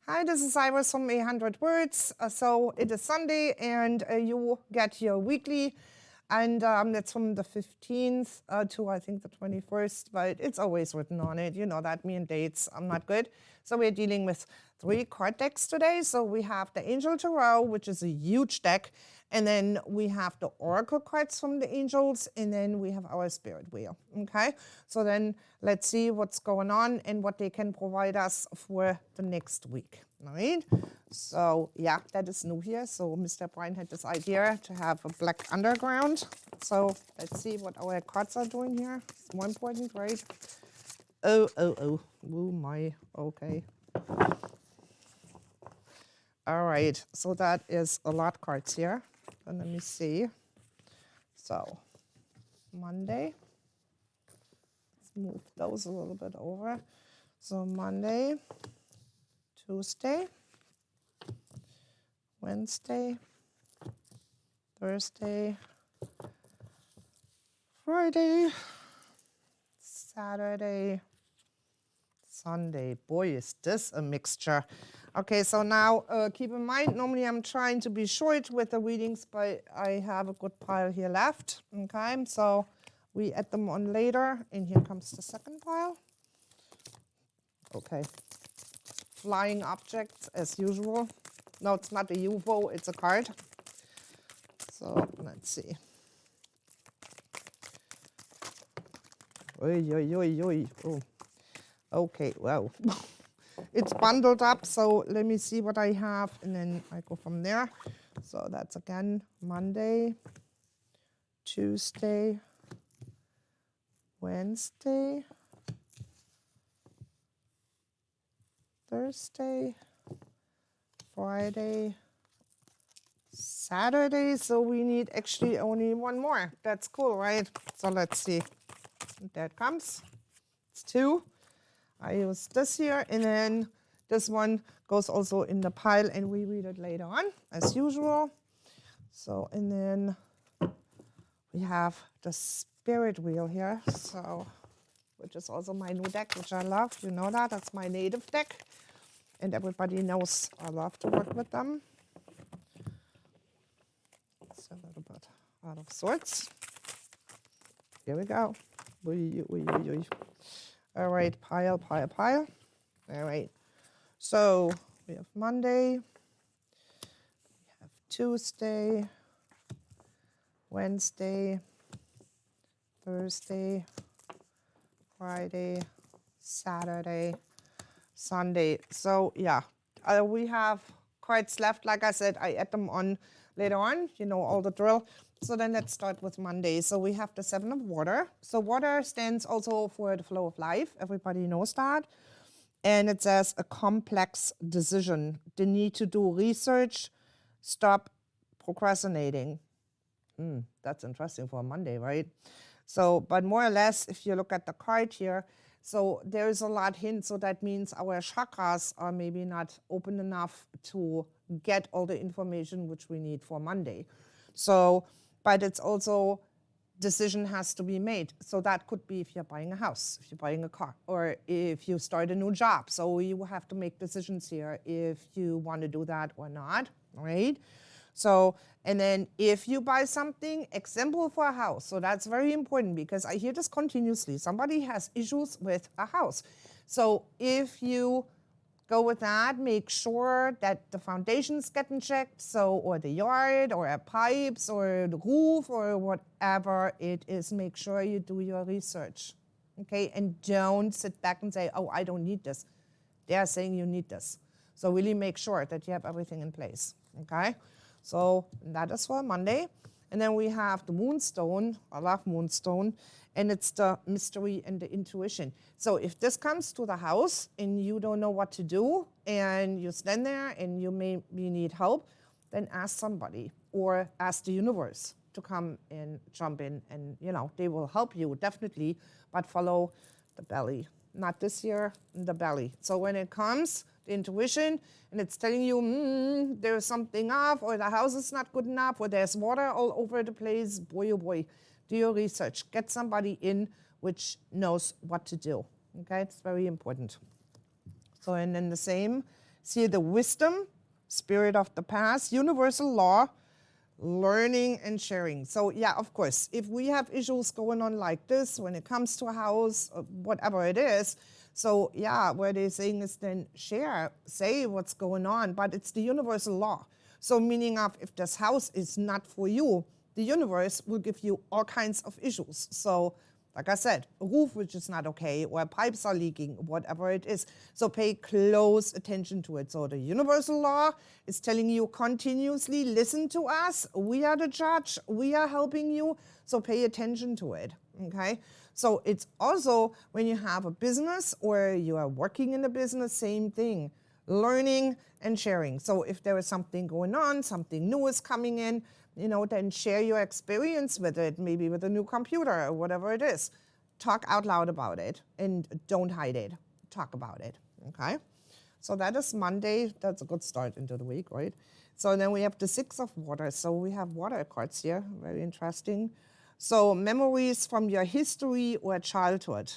Hi, this is Iris from 800 Words. So it is Sunday and you get your weekly, and that's from the 15th to I think the 21st, but it's always written on it. You know that, me and dates, I'm not good. So we're dealing with 3 card decks today. So we have the Angel Tarot, which is a huge deck, and then we have the Oracle cards from the angels, and then we have our Spirit Wheel, okay? So then let's see what's going on and what they can provide us for the next week, all right? So yeah, that is new here. So Mr. Brian had this idea to have a black underground. So let's see what our cards are doing here. It's more important, right? Oh my, okay. All right, so that is a lot cards here. And let me see. So Monday, let's move those a little bit over. So Monday, Tuesday, Wednesday, Thursday, Friday, Saturday, Sunday. Boy, is this a mixture. Okay, so now keep in mind, normally I'm trying to be short with the readings, but I have a good pile here left. Okay, so we add them on later, and here comes the second pile. Okay, flying objects as usual. No, it's not a UFO, it's a card. So let's see. Oi, oi, oi, oi. Oh. Okay, well, it's bundled up, so let me see what I have, and then I go from there. So that's again Monday, Tuesday, Wednesday, Thursday, Friday, Saturday. So we need actually only one more. That's cool, right? So let's see. There it comes. It's 2. I use this here, and then this one goes also in the pile, and we read it later on, as usual. So, and then we have the Spirit Wheel here, so, which is also my new deck, which I love. You know that, that's my native deck. And everybody knows I love to work with them. It's a little bit out of sorts. Here we go. All right, pile. All right. So we have Monday, we have Tuesday, Wednesday, Thursday, Friday, Saturday, Sunday. So yeah, we have cards left. Like I said, I add them on later on, you know, all the drill. So then let's start with Monday. So we have the 7 of water. So water stands also for the flow of life. Everybody knows that. And it says a complex decision, the need to do research, stop procrastinating. That's interesting for a Monday, right? So, but more or less, if you look at the card here, so there is a lot hint. So that means our chakras are maybe not open enough to get all the information which we need for Monday. So, but it's also decision has to be made. So that could be if you're buying a house, if you're buying a car, or if you start a new job. So you have to make decisions here if you want to do that or not, right? So, and then if you buy something, example for a house. So that's very important because I hear this continuously. Somebody has issues with a house. So if you go with that, make sure that the foundation's getting checked, so, or the yard, or pipes, or the roof, or whatever it is, make sure you do your research, okay? And don't sit back and say, oh, I don't need this. They are saying you need this. So really make sure that you have everything in place, okay? So that is for Monday. And then we have the Moonstone. I love Moonstone. And it's the mystery and the intuition. So if this comes to the house and you don't know what to do and you stand there and you maybe need help, then ask somebody or ask the universe to come and jump in, and you know they will help you definitely, but follow the belly. Not this year, the belly. So when it comes, the intuition, and it's telling you there's something off, or the house is not good enough, or there's water all over the place, boy oh boy, do your research. Get somebody in which knows what to do. Okay, it's very important. So, and then the same See the wisdom, spirit of the past, universal law, learning and sharing. So yeah, of course, if we have issues going on like this when it comes to a house, whatever it is, so yeah, what they're saying is then share, say what's going on, but it's the universal law. So meaning of if this house is not for you, the universe will give you all kinds of issues. So like I said, a roof which is not okay, or pipes are leaking, whatever it is. So pay close attention to it. So the universal law is telling you continuously, listen to us. We are the judge. We are helping you. So pay attention to it, okay? So it's also when you have a business or you are working in a business, same thing, learning and sharing. So if there is something going on, something new is coming in, then share your experience with it, maybe with a new computer or whatever it is. Talk out loud about it and don't hide it. Talk about it, okay? So that is Monday. That's a good start into the week, right? So then we have the 6 of water. So we have water cards here, very interesting. So memories from your history or childhood.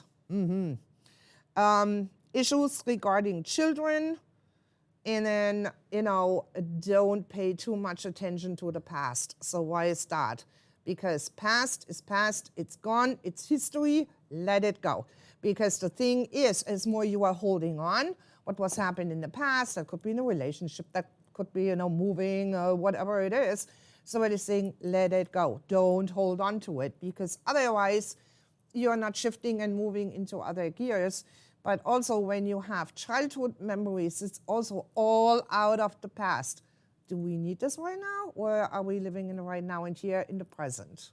Issues regarding children, and then, don't pay too much attention to the past. So why is that? Because past is past, it's gone, it's history, let it go. Because the thing is, as more you are holding on, what was happened in the past, that could be in a relationship, that could be, moving, whatever it is. So it is saying, let it go. Don't hold on to it, because otherwise you're not shifting and moving into other gears. But also when you have childhood memories, it's also all out of the past. Do we need this right now, or are we living in the right now and here in the present?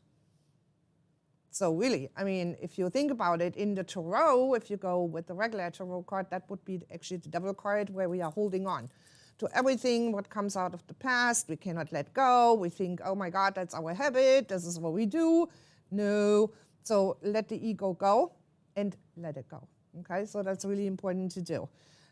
So really, if you think about it, in the tarot, if you go with the regular tarot card, that would be actually the devil card, where we are holding on to everything what comes out of the past. We cannot let go. We think, oh my God, that's our habit. This is what we do. No. So let the ego go and let it go. Okay, so that's really important to do.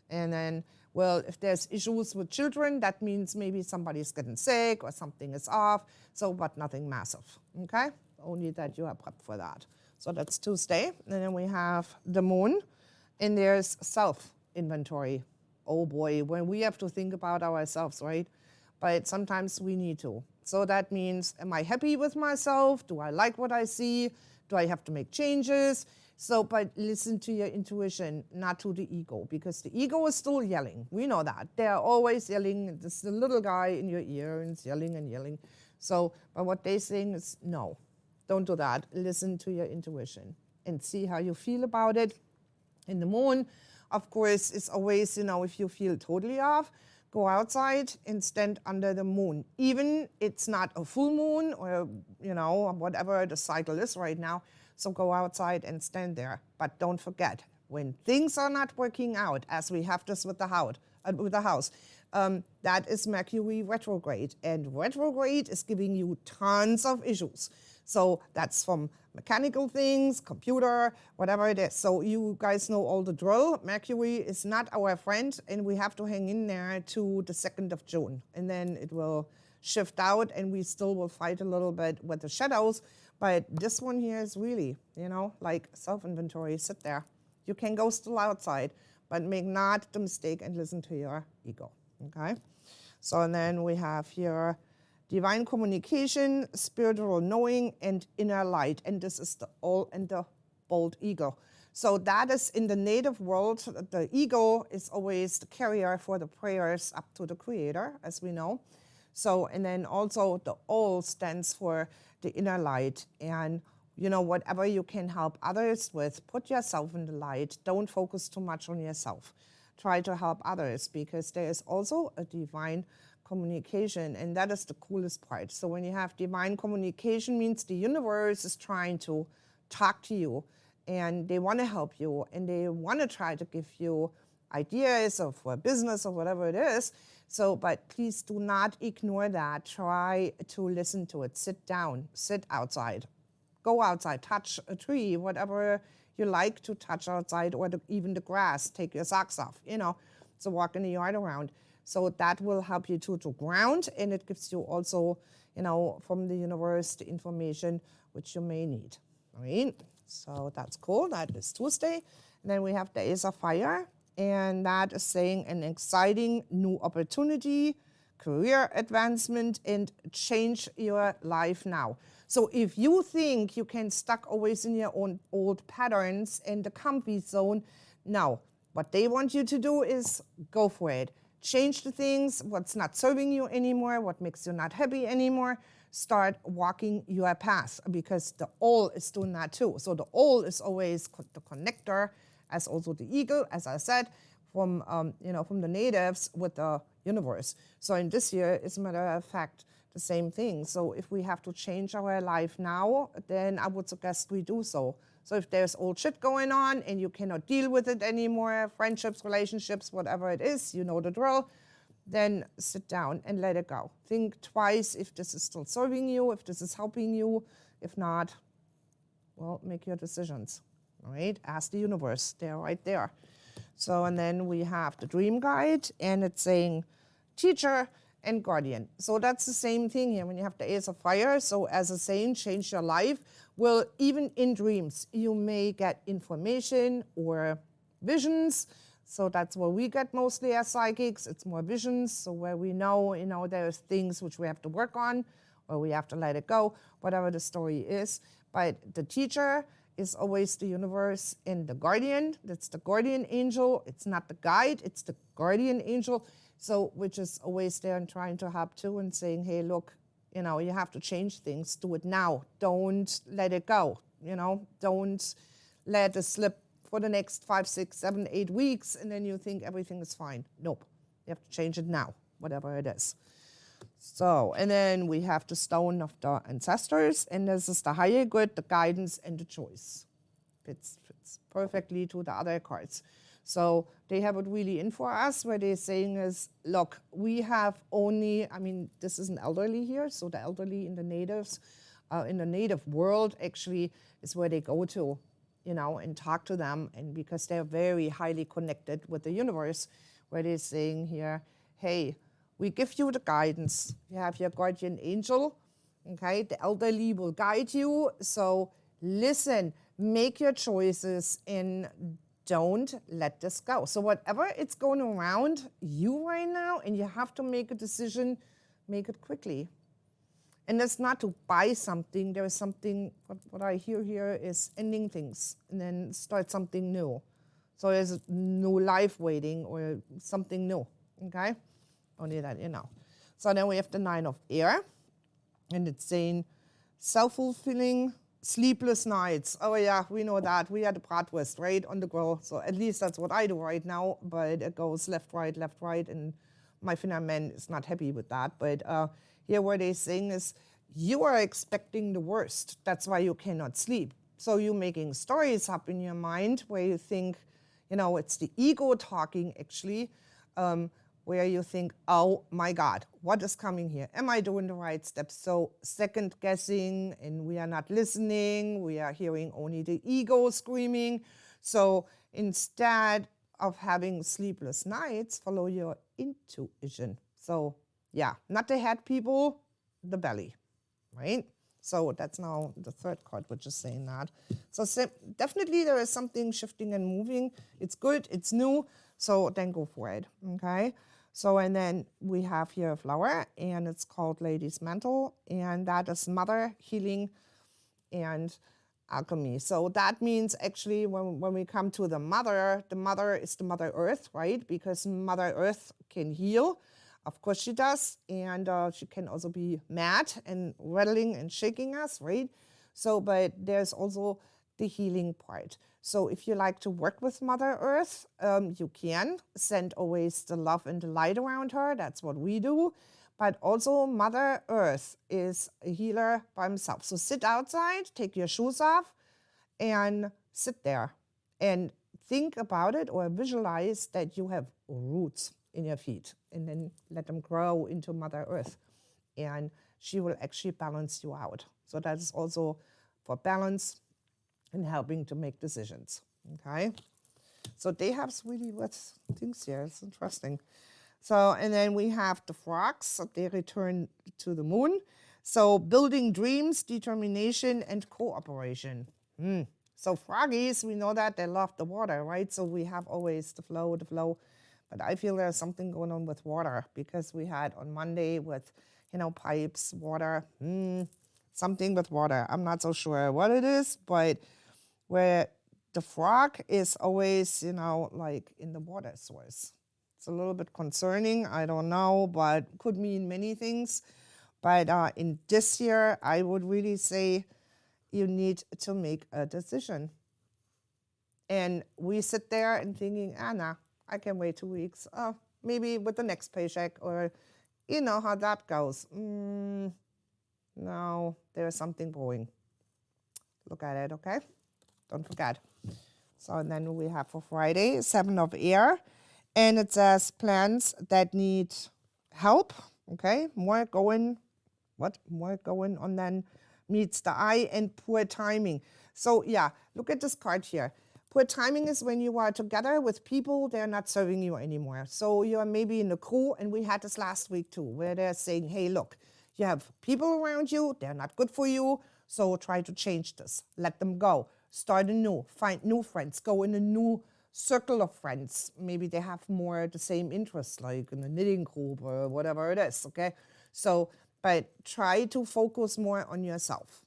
And then, well, if there's issues with children, that means maybe somebody's getting sick or something is off. So, but nothing massive. Okay, only that you are prepped for that. So that's Tuesday. And then we have the moon, and there's self-inventory. Oh boy, when we have to think about ourselves, right? But sometimes we need to. So that means, am I happy with myself? Do I like what I see? Do I have to make changes? So, but listen to your intuition, not to the ego, because the ego is still yelling. We know that. They're always yelling. This the little guy in your ear, and it's yelling and yelling. So, but what they're saying is, no, don't do that. Listen to your intuition and see how you feel about it. In the moon, of course, it's always, if you feel totally off, go outside and stand under the moon. Even it's not a full moon or, whatever the cycle is right now. So go outside and stand there. But don't forget, when things are not working out, as we have this with the house, that is Mercury retrograde. And retrograde is giving you tons of issues. So that's from mechanical things, computer, whatever it is. So you guys know all the drill. Mercury is not our friend, and we have to hang in there to the 2nd of June. And then it will shift out, and we still will fight a little bit with the shadows. But this one here is really, like self-inventory. Sit there. You can go still outside, but make not the mistake and listen to your ego, okay? So, and then we have here divine communication, spiritual knowing, and inner light. And this is the all and the bold ego. So that is in the native world, the ego is always the carrier for the prayers up to the creator, as we know. So, and then also the all stands for the inner light. And, whatever you can help others with, put yourself in the light. Don't focus too much on yourself. Try to help others, because there is also a divine communication, and that is the coolest part. So when you have divine communication, means the universe is trying to talk to you, and they want to help you, and they want to try to give you ideas of for business or whatever it is. So, but please do not ignore that. Try to listen to it. Sit down, sit outside, go outside, touch a tree, whatever you like to touch outside, or even the grass. Take your socks off, so walk in the yard around. So that will help you to ground, and it gives you also, from the universe, the information which you may need. All right, so that's cool. That is Tuesday. And then we have the Ace of Fire. and that is saying an exciting new opportunity, career advancement, and change your life now. So if you think you can stuck always in your own old patterns and the comfort zone, no. What they want you to do is go for it. Change the things, what's not serving you anymore, what makes you not happy anymore. Start walking your path, because the all is doing that too. So the all is always the connector, as also the eagle, as I said, from from the natives with the universe. So in this year, as a matter of fact, the same thing. So if we have to change our life now, then I would suggest we do so. So if there's old shit going on and you cannot deal with it anymore, friendships, relationships, whatever it is, you know the drill, then sit down and let it go. Think twice if this is still serving you, if this is helping you. If not, well, make your decisions, all right? Ask the universe, they're right there. So, and then we have the dream guide, and it's saying teacher and guardian. So that's the same thing here when you have the Ace of Fire. So as a saying, change your life. Well, even in dreams, you may get information or visions. So that's what we get mostly as psychics. It's more visions. So where we know, there's things which we have to work on, or we have to let it go, whatever the story is. But the teacher is always the universe, and the guardian, that's the guardian angel. It's not the guide, it's the guardian angel. So which is always there and trying to help too, and saying, hey, look, you have to change things. Do it now. Don't let it go. Don't let it slip for the next 5, 6, 7, 8 weeks, and then you think everything is fine. Nope. You have to change it now, whatever it is. So, and then we have the stone of the ancestors, and this is the higher good, the guidance, and the choice. Fits perfectly to the other cards. So they have it really in for us, where they're saying is, look, we have only, this is an elderly here, so the elderly in the natives, in the native world actually is where they go to, and talk to them, and because they're very highly connected with the universe, where they're saying here, hey, we give you the guidance. You have your guardian angel, okay? The elderly will guide you, so listen, make your choices, and don't let this go. So whatever it's going around you right now, and you have to make a decision, make it quickly. And that's not to buy something. There is something, what I hear here is ending things and then start something new. So there's a new life waiting or something new, okay? Only that, So then we have the 9 of air, and it's saying self-fulfilling, sleepless nights. Oh yeah, we know that. We had the bratwurst, right, on the grill. So at least that's what I do right now, but it goes left, right, and my finna man is not happy with that. But here what they're saying is you are expecting the worst. That's why you cannot sleep. So you're making stories up in your mind where you think, it's the ego talking actually, where you think, oh my God, what is coming here? Am I doing the right steps? So second guessing, and we are not listening. We are hearing only the ego screaming. So instead of having sleepless nights, follow your intuition. So yeah, not the head, people, the belly, right? So that's now the third card, which is saying that. So definitely there is something shifting and moving. It's good, it's new, so then go for it, okay? So, and then we have here a flower, and it's called Lady's Mantle, and that is mother, healing, and alchemy. So that means actually when we come to the mother is the Mother Earth, right? Because Mother Earth can heal. Of course she does, and she can also be mad and rattling and shaking us, right? So, but there's also the healing part. So if you like to work with Mother Earth, you can send always the love and the light around her. That's what we do. But also Mother Earth is a healer by himself. So sit outside, take your shoes off, and sit there and think about it or visualize that you have roots in your feet, and then let them grow into Mother Earth. And she will actually balance you out. So that is also for balance and helping to make decisions, okay? So they have really what things here, it's interesting. So, and then we have the frogs, so they return to the moon. So building dreams, determination, and cooperation. So froggies, we know that they love the water, right? So we have always the flow, the flow. But I feel there's something going on with water because we had on Monday with, pipes, water, something with water. I'm not so sure what it is, but where the frog is always, like in the water source. It's a little bit concerning. I don't know, but could mean many things. But in this year, I would really say you need to make a decision. And we sit there and thinking, nah, I can wait 2 weeks. Oh, maybe with the next paycheck, or you know how that goes. No, there's something brewing. Look at it, okay? Don't forget. So then we have for Friday, 7 of air. And it says plans that need help, okay? More going on than meets the eye, and poor timing. So yeah, look at this card here. Poor timing is when you are together with people, they're not serving you anymore. So you are maybe in a crew, and we had this last week too, where they're saying, hey, look, you have people around you, they're not good for you, so try to change this. Let them go. Start anew, find new friends, go in a new circle of friends. Maybe they have more the same interests, like in a knitting group or whatever it is, okay? So, but try to focus more on yourself.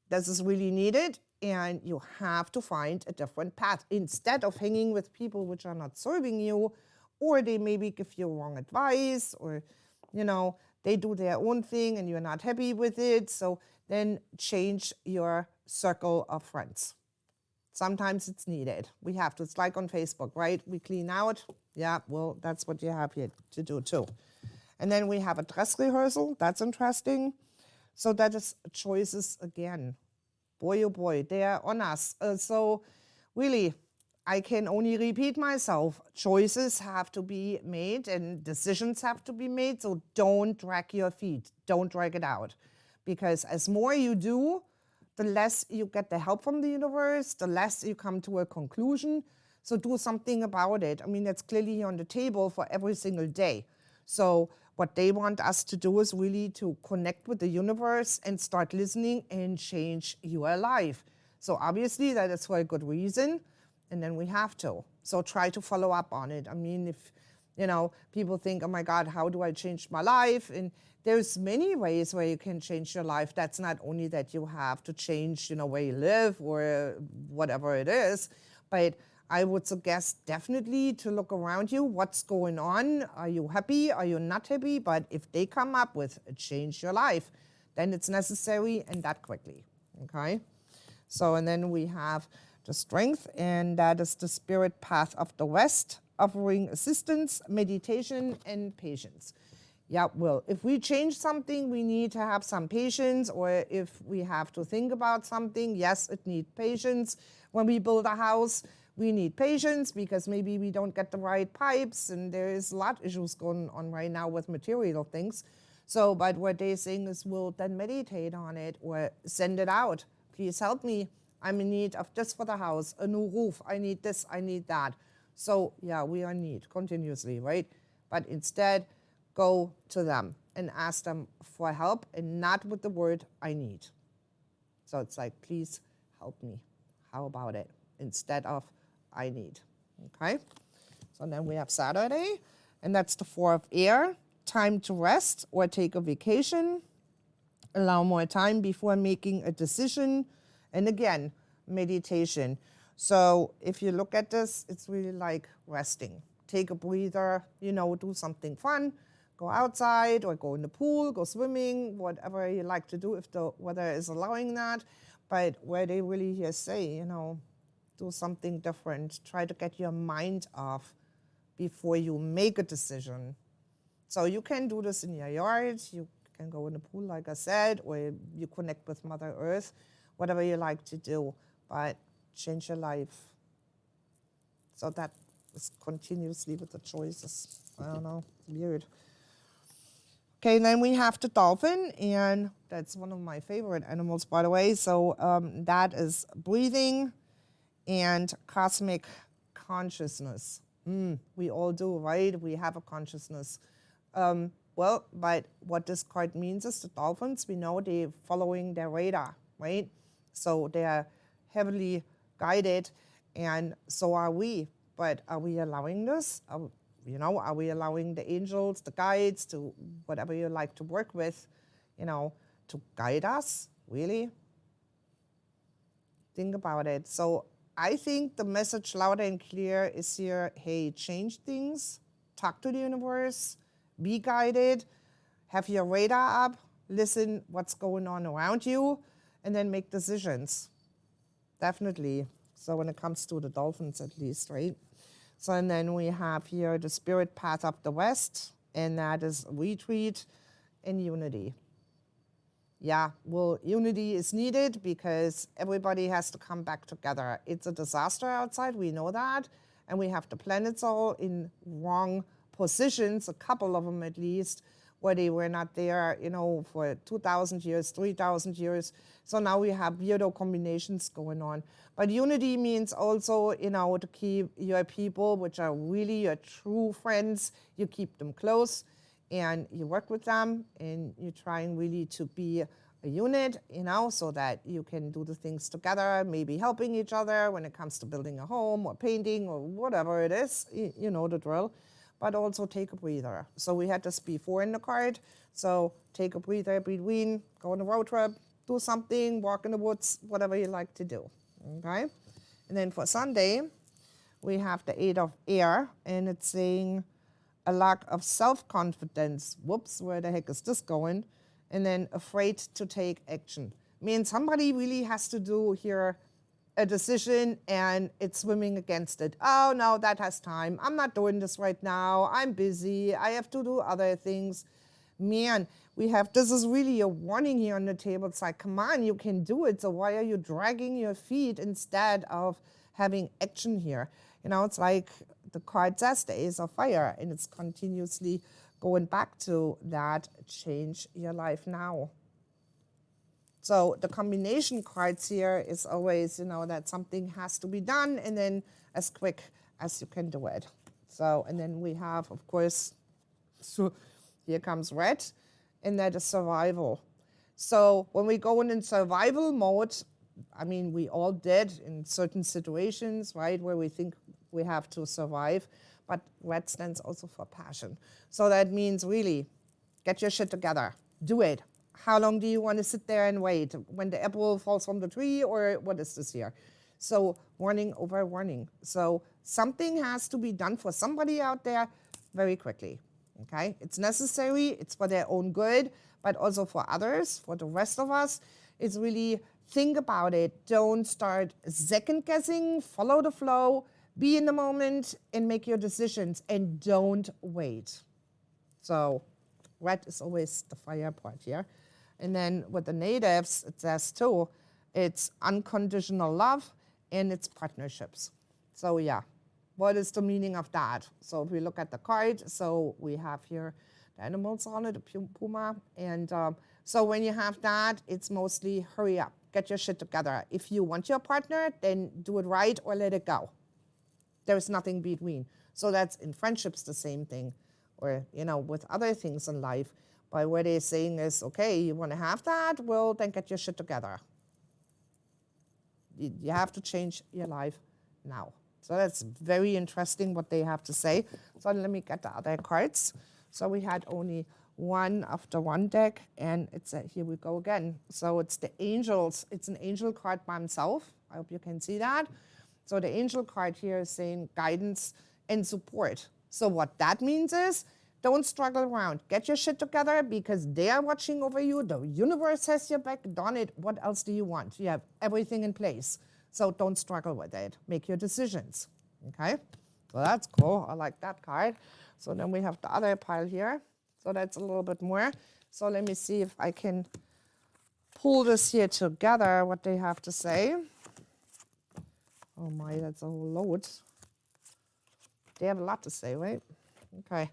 This is really needed, and you have to find a different path instead of hanging with people which are not serving you, or they maybe give you wrong advice, or they do their own thing and you're not happy with it. So then change your circle of friends. Sometimes it's needed. We have to. It's like on Facebook, right? We clean out. Yeah, well, that's what you have here to do too. And then we have a dress rehearsal. That's interesting. So that is choices again. Boy, oh boy, they are on us. So really, I can only repeat myself. Choices have to be made and decisions have to be made. So don't drag your feet. Don't drag it out. Because as more you do, the less you get the help from the universe, the less you come to a conclusion. So do something about it. I mean, that's clearly here on the table for every single day. So what they want us to do is really to connect with the universe and start listening and change your life. So obviously that is for a good reason, and then we have to. So try to follow up on it. I mean, if people think, oh my God, how do I change my life? And there's many ways where you can change your life. That's not only that you have to change, where you live or whatever it is, but I would suggest definitely to look around you. What's going on? Are you happy? Are you not happy? But if they come up with change your life, then it's necessary, and that quickly, okay? So, and then we have the strength, and that is the spirit path of the West, offering assistance, meditation, and patience. Yeah, well, if we change something, we need to have some patience, or if we have to think about something, yes, it needs patience. When we build a house, we need patience because maybe we don't get the right pipes, and there is a lot of issues going on right now with material things. So, but what they're saying is we'll then meditate on it or send it out. Please help me. I'm in need of this for the house, a new roof. I need this, I need that. So yeah, we are in need continuously, right? But instead, go to them and ask them for help, and not with the word I need. So it's like, please help me. How about it? Instead of I need, okay? So then we have Saturday, and that's the 4 of air. Time to rest or take a vacation. Allow more time before making a decision. And again, meditation. So if you look at this, it's really like resting. Take a breather, do something fun. Go outside or go in the pool, go swimming, whatever you like to do if the weather is allowing that. But where they really here say, do something different. Try to get your mind off before you make a decision. So you can do this in your yard. You can go in the pool, like I said, or you connect with Mother Earth, whatever you like to do. But change your life. So that is continuously with the choices. I don't know, weird. Okay, then we have the dolphin, and that's one of my favorite animals, by the way. So that is breathing and cosmic consciousness. We all do, right? We have a consciousness. Well, but what this card means is the dolphins, we know they're following their radar, right? So they are heavily guided, and so are we. But are we allowing this? Are we allowing the angels, the guides, to whatever you like to work with, to guide us? Really? Think about it. So I think the message loud and clear is here, hey, change things, talk to the universe, be guided, have your radar up, listen what's going on around you, and then make decisions. Definitely. So when it comes to the dolphins, at least, right? So and then we have here the spirit path of the West, and that is retreat and unity. Yeah, well, unity is needed because everybody has to come back together. It's a disaster outside, we know that, and we have the planets all in wrong positions, a couple of them at least, where they were not there, for 2,000 years, 3,000 years. So now we have weirdo combinations going on. But unity means also, to keep your people, which are really your true friends, you keep them close and you work with them and you're trying really to be a unit, so that you can do the things together, maybe helping each other when it comes to building a home or painting or whatever it is, you know the drill. But also take a breather. So we had this before in the card. So take a breather between, go on a road trip, do something, walk in the woods, whatever you like to do, okay? And then for Sunday, we have the 8 of Air, and it's saying a lack of self-confidence. Whoops, where the heck is this going? And then afraid to take action. Means somebody really has to do here a decision and it's swimming against it. Oh no, that has time. I'm not doing this right now. I'm busy. I have to do other things. Man, this is really a warning here on the table. It's like, come on, you can do it. So why are you dragging your feet instead of having action here? It's like the card says, the Ace of Fire, and it's continuously going back to that, change your life now. So the combination cards here is always, that something has to be done and then as quick as you can do it. So, and then we have, of course, so here comes red, and that is survival. So when we go in survival mode, we all did in certain situations, right, where we think we have to survive, but red stands also for passion. So that means really get your shit together, do it. How long do you want to sit there and wait? When the apple falls from the tree, or what is this here? So warning over warning. So something has to be done for somebody out there very quickly, okay? It's necessary, it's for their own good, but also for others, for the rest of us. It's really, think about it. Don't start second guessing, follow the flow, be in the moment and make your decisions, and don't wait. So red is always the fire part here. And then with the natives, it says too, it's unconditional love and it's partnerships. So yeah, what is the meaning of that? So if we look at the card, so we have here the animals on it, the puma. And so when you have that, it's mostly hurry up, get your shit together. If you want your partner, then do it right or let it go. There's nothing between. So that's in friendships the same thing, or with other things in life. But what they're saying is, okay, you want to have that? Well, then get your shit together. You have to change your life now. So that's very interesting what they have to say. So let me get the other cards. So we had only one after one deck, and it's here we go again. So it's the angels. It's an angel card by himself. I hope you can see that. So the angel card here is saying guidance and support. So what that means is, don't struggle around. Get your shit together because they are watching over you. The universe has your back. Darn it, what else do you want? You have everything in place. So don't struggle with it. Make your decisions, okay? So that's cool. I like that card. So then we have the other pile here. So that's a little bit more. So let me see if I can pull this here together, what they have to say. Oh my, that's a whole load. They have a lot to say, right? Okay.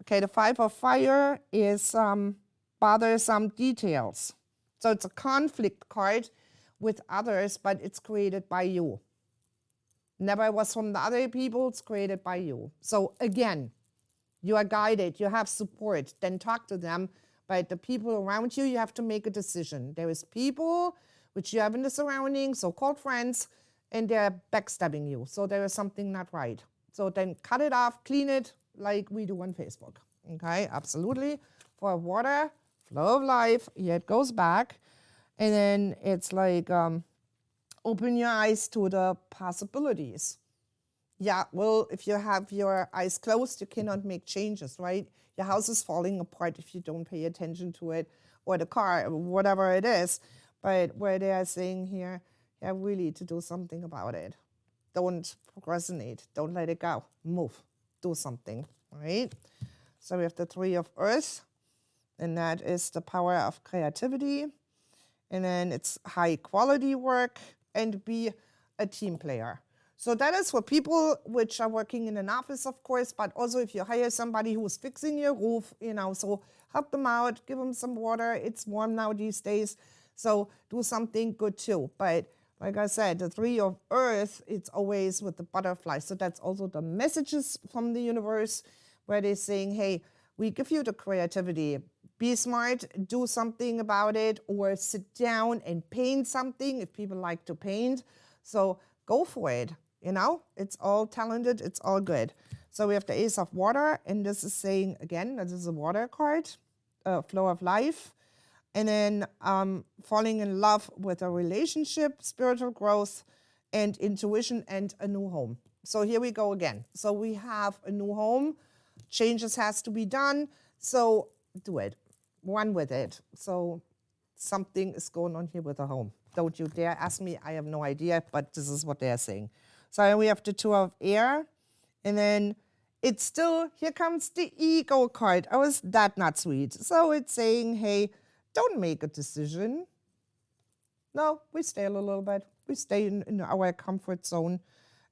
Okay, the 5 of Fire is bothersome details. So it's a conflict card with others, but it's created by you. Never was from the other people, it's created by you. So again, you are guided, you have support, then talk to them. But the people around you, you have to make a decision. There is people which you have in the surroundings, so-called friends, and they're backstabbing you. So there is something not right. So then cut it off, clean it like we do on Facebook. Okay, absolutely. For water, flow of life, here it goes back. And then it's like, open your eyes to the possibilities. Yeah, well, if you have your eyes closed, you cannot make changes, right? Your house is falling apart if you don't pay attention to it, or the car, or whatever it is. But where they are saying here, yeah, really to do something about it. Don't procrastinate. Don't let it go. Move. Do something, right? So we have the Three of Earth, and that is the power of creativity. And then it's high quality work, and be a team player. So that is for people which are working in an office, of course, but also if you hire somebody who's fixing your roof, so help them out, give them some water. It's warm now these days, so do something good too. But like I said, the Three of Earth, it's always with the butterfly. So that's also the messages from the universe where they're saying, hey, we give you the creativity. Be smart, do something about it, or sit down and paint something if people like to paint. So go for it. It's all talented, it's all good. So we have the Ace of Water, and this is saying, again, this is a water card, flow of life. And then falling in love with a relationship, spiritual growth, and intuition, and a new home. So here we go again. So we have a new home, changes has to be done, so do it, run with it. So something is going on here with the home. Don't you dare ask me, I have no idea, but this is what they're saying. So we have the Two of Air, and then it's still, here comes the Ego card. Oh, is that not sweet? So it's saying, hey, don't make a decision. No, we stay a little bit. We stay in our comfort zone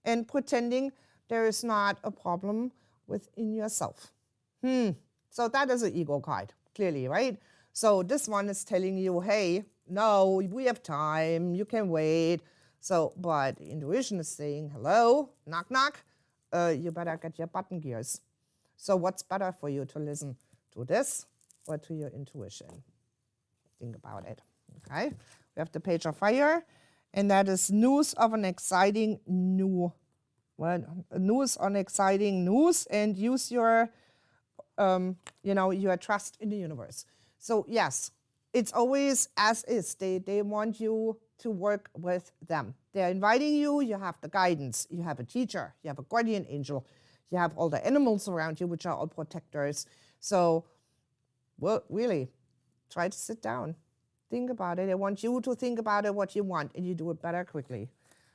and pretending there is not a problem within yourself. So that is an ego card, clearly, right? So this one is telling you, hey, no, we have time, you can wait. So, but intuition is saying, hello, knock, knock, you better get your button gears. So what's better for you to listen to this or to your intuition? Think about it, okay? We have the Page of Fire, and that is news of an exciting news on exciting news, and use your, your trust in the universe. So yes, it's always as is. They want you to work with them. They're inviting you, you have the guidance, you have a teacher, you have a guardian angel, you have all the animals around you, which are all protectors. So, well, really, try to sit down. Think about it. I want you to think about it, what you want, and you do it better quickly.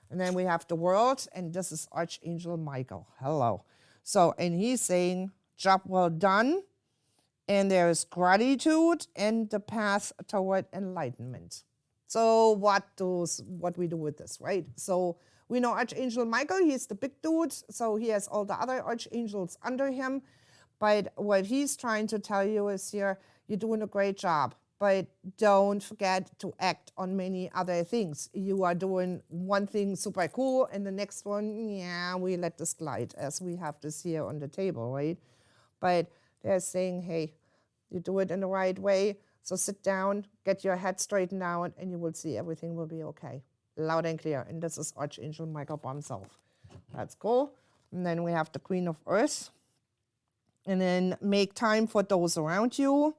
And then we have the World, and this is Archangel Michael. Hello. So, and he's saying, job well done, and there is gratitude and the path toward enlightenment. So what we do with this, right? So we know Archangel Michael, he's the big dude, so he has all the other archangels under him. But what he's trying to tell you is here, you're doing a great job, but don't forget to act on many other things. You are doing one thing super cool, and the next one, yeah, we let this glide, as we have this here on the table, right? But they're saying, hey, you do it in the right way, so sit down, get your head straightened out, and you will see everything will be okay. Loud and clear. And this is Archangel Michael by himself. That's cool. And then we have the Queen of Earth. And then make time for those around you,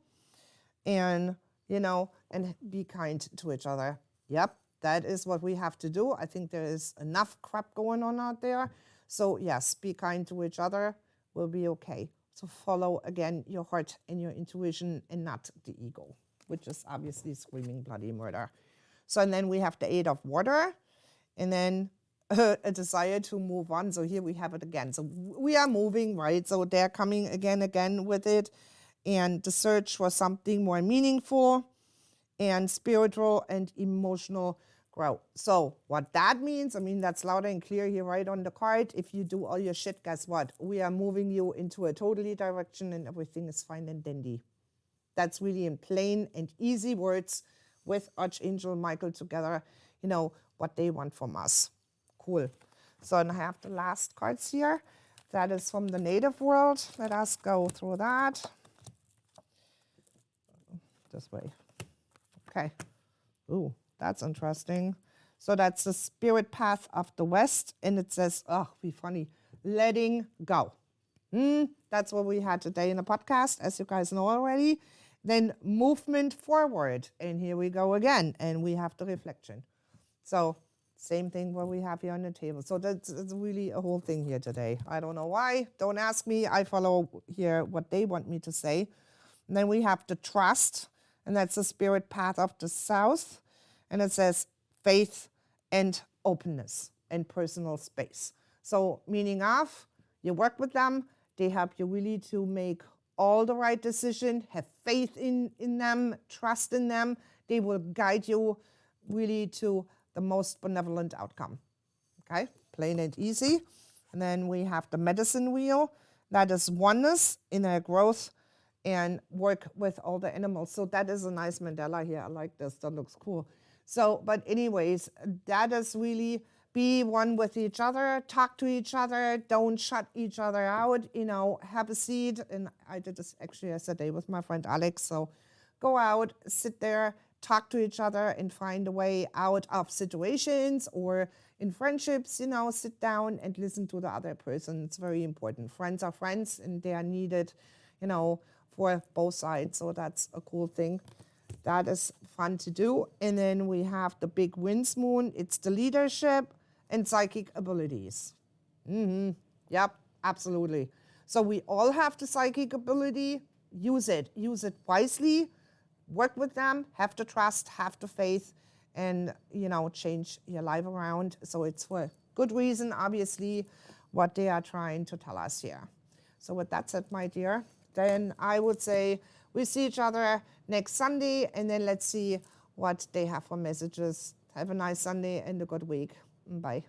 and, and be kind to each other. Yep, that is what we have to do. I think there is enough crap going on out there. So yes, be kind to each other. We'll be okay. So follow, again, your heart and your intuition, and not the ego, which is obviously screaming bloody murder. So, and then we have the Eight of Water, and then a desire to move on. So here we have it again. So we are moving, right? So they're coming again with it. And the search for something more meaningful and spiritual and emotional growth. So what that means, that's loud and clear here right on the card. If you do all your shit, guess what? We are moving you into a totally direction, and everything is fine and dandy. That's really in plain and easy words with Archangel Michael together, what they want from us. Cool. So and I have the last cards here. That is from the native world. Let us go through that. This way. Okay. Ooh, that's interesting. So that's the spirit path of the West. And it says, oh, be funny, letting go. That's what we had today in the podcast, as you guys know already. Then movement forward. And here we go again. And we have the reflection. So same thing what we have here on the table. So that's really a whole thing here today. I don't know why. Don't ask me. I follow here what they want me to say. And then we have the trust. And that's the spirit path of the South. And it says faith and openness and personal space. So meaning of, you work with them, they help you really to make all the right decision, have faith in them, trust in them. They will guide you really to the most benevolent outcome. Okay, plain and easy. And then we have the medicine wheel. That is oneness, inner growth, and work with all the animals. So that is a nice mandala here. I like this. That looks cool. So, but anyways, that is really be one with each other, talk to each other, don't shut each other out, have a seat. And I did this actually yesterday with my friend Alex. So go out, sit there, talk to each other and find a way out of situations or in friendships, sit down and listen to the other person. It's very important. Friends are friends and they are needed, for both sides. So that's a cool thing. That is fun to do. And then we have the big winds moon. It's the leadership and psychic abilities. Yep, absolutely. So we all have the psychic ability. Use it wisely. Work with them, have the trust, have the faith, and, change your life around. So it's for good reason, obviously, what they are trying to tell us here. So with that said, my dear, then I would say we see each other next Sunday, and then let's see what they have for messages. Have a nice Sunday and a good week. Bye.